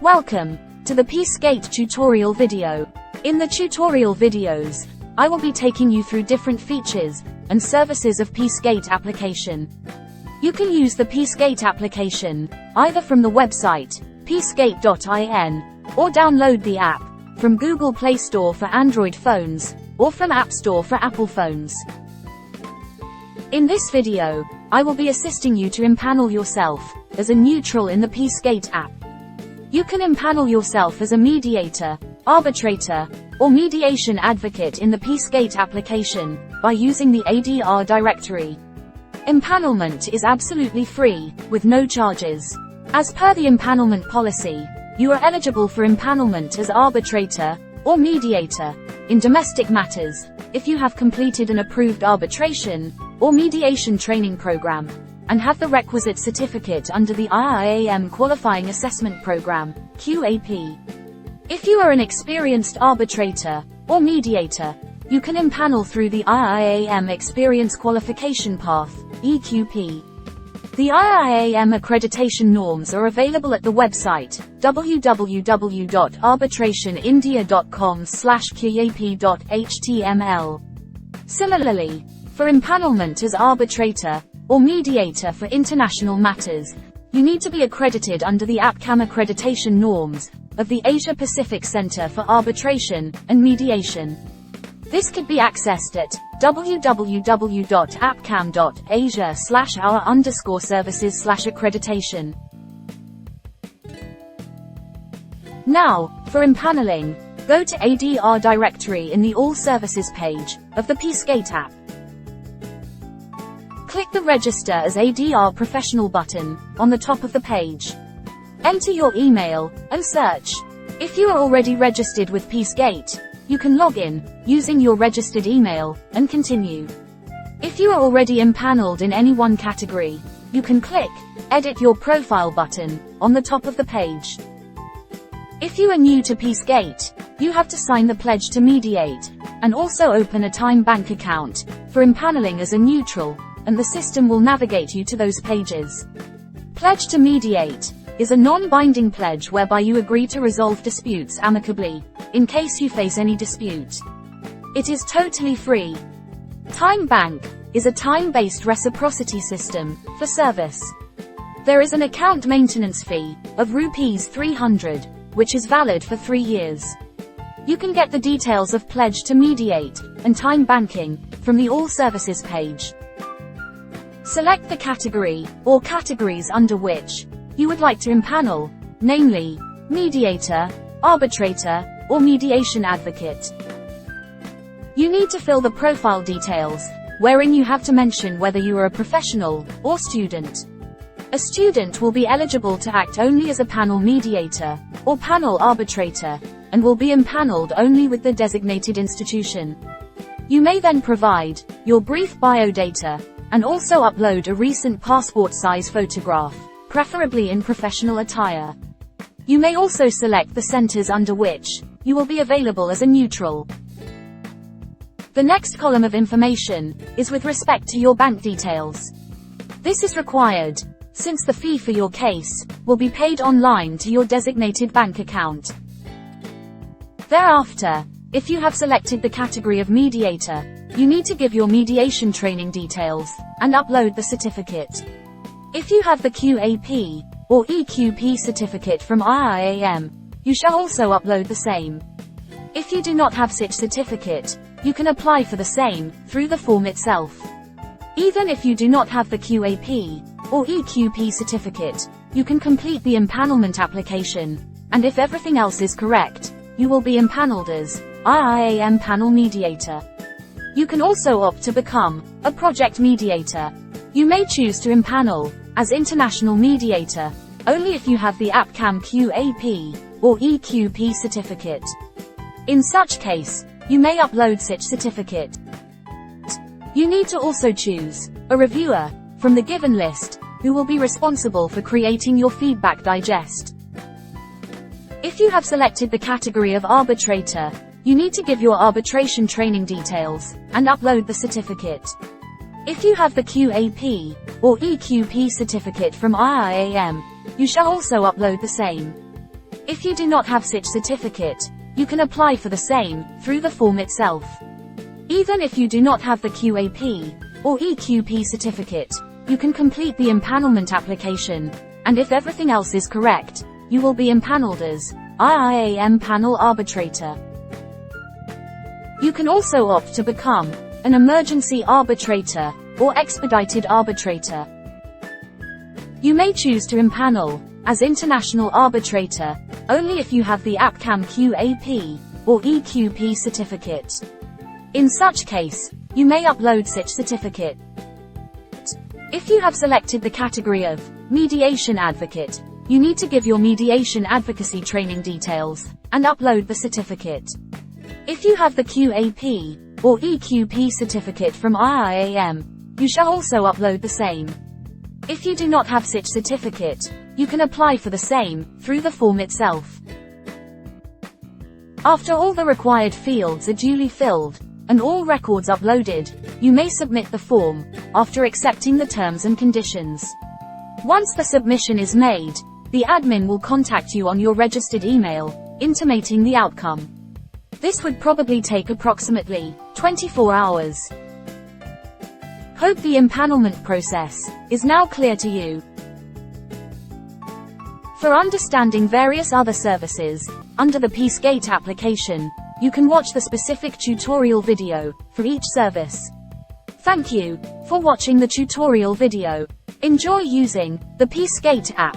Welcome to the Peacegate tutorial video. In the tutorial videos, I will be taking you through different features and services of Peacegate application. You can use the Peacegate application either from the website peacegate.in or download the app from Google Play Store for Android phones or from App Store for Apple phones. In this video, I will be assisting you to empanel yourself as a neutral in the Peacegate app. You can empanel yourself as a mediator, arbitrator, or mediation advocate in the Peacegate application by using the ADR Directory. Empanelment is absolutely free, with no charges. As per the empanelment policy, you are eligible for empanelment as arbitrator or mediator in domestic matters if you have completed an approved arbitration or mediation training program and have the requisite certificate under the IIAM Qualifying Assessment Program, QAP. If you are an experienced arbitrator or mediator, you can empanel through the IIAM Experience Qualification Path, EQP. The IIAM accreditation norms are available at the website www.arbitrationindia.com/qap.html. Similarly, for empanelment as arbitrator or mediator for international matters, you need to be accredited under the APCAM accreditation norms of the Asia Pacific Center for Arbitration and Mediation. This could be accessed at www.apcam.asia/our_services/accreditation. Now, for empaneling, go to ADR Directory in the All Services page of the Peacegate app. Click the Register as ADR Professional button on the top of the page. Enter your email and search. If you are already registered with Peacegate, you can log in using your registered email and continue. If you are already empaneled in any one category, you can click Edit Your Profile button on the top of the page. If you are new to Peacegate, you have to sign the pledge to mediate and also open a time bank account for empaneling as a neutral, and the system will navigate you to those pages. Pledge to mediate is a non-binding pledge whereby you agree to resolve disputes amicably, in case you face any dispute. It is totally free. Time bank is a time-based reciprocity system for service. There is an account maintenance fee of Rs 300, which is valid for 3 years. You can get the details of pledge to mediate and time banking from the All Services page. Select the category or categories under which you would like to empanel, namely, mediator, arbitrator, or mediation advocate. You need to fill the profile details, wherein you have to mention whether you are a professional or student. A student will be eligible to act only as a panel mediator or panel arbitrator, and will be empaneled only with the designated institution. You may then provide your brief biodata and also upload a recent passport-size photograph, preferably in professional attire. You may also select the centers under which you will be available as a neutral. The next column of information is with respect to your bank details. This is required, since the fee for your case will be paid online to your designated bank account. Thereafter, if you have selected the category of mediator, you need to give your mediation training details and upload the certificate. If you have the QAP or EQP certificate from IIAM, you shall also upload the same. If you do not have such certificate, you can apply for the same through the form itself. Even if you do not have the QAP or EQP certificate, you can complete the empanelment application, and if everything else is correct, you will be empaneled as IIAM Panel Mediator. You can also opt to become a project mediator. You may choose to empanel as international mediator only if you have the APCAM QAP or EQP certificate. In such case, you may upload such certificate. You need to also choose a reviewer from the given list who will be responsible for creating your feedback digest. If you have selected the category of arbitrator, you need to give your arbitration training details and upload the certificate. If you have the QAP or EQP certificate from IIAM, you shall also upload the same. If you do not have such certificate, you can apply for the same, through the form itself. Even if you do not have the QAP, or EQP certificate, you can complete the empanelment application, and if everything else is correct, you will be empaneled as IIAM panel arbitrator. You can also opt to become an emergency arbitrator, or expedited arbitrator. You may choose to empanel as international arbitrator, only if you have the APCAM QAP, or EQP certificate. In such case, you may upload such certificate. If you have selected the category of mediation advocate, you need to give your mediation advocacy training details, and upload the certificate. If you have the QAP, or EQP certificate from IIAM, you shall also upload the same. If you do not have such certificate, you can apply for the same, through the form itself. After all the required fields are duly filled, and all records uploaded, you may submit the form, after accepting the terms and conditions. Once the submission is made, the admin will contact you on your registered email, intimating the outcome. This would probably take approximately 24 hours. Hope the empanelment process is now clear to you. For understanding various other services under the Peacegate application, you can watch the specific tutorial video for each service. Thank you for watching the tutorial video. Enjoy using the Peacegate app.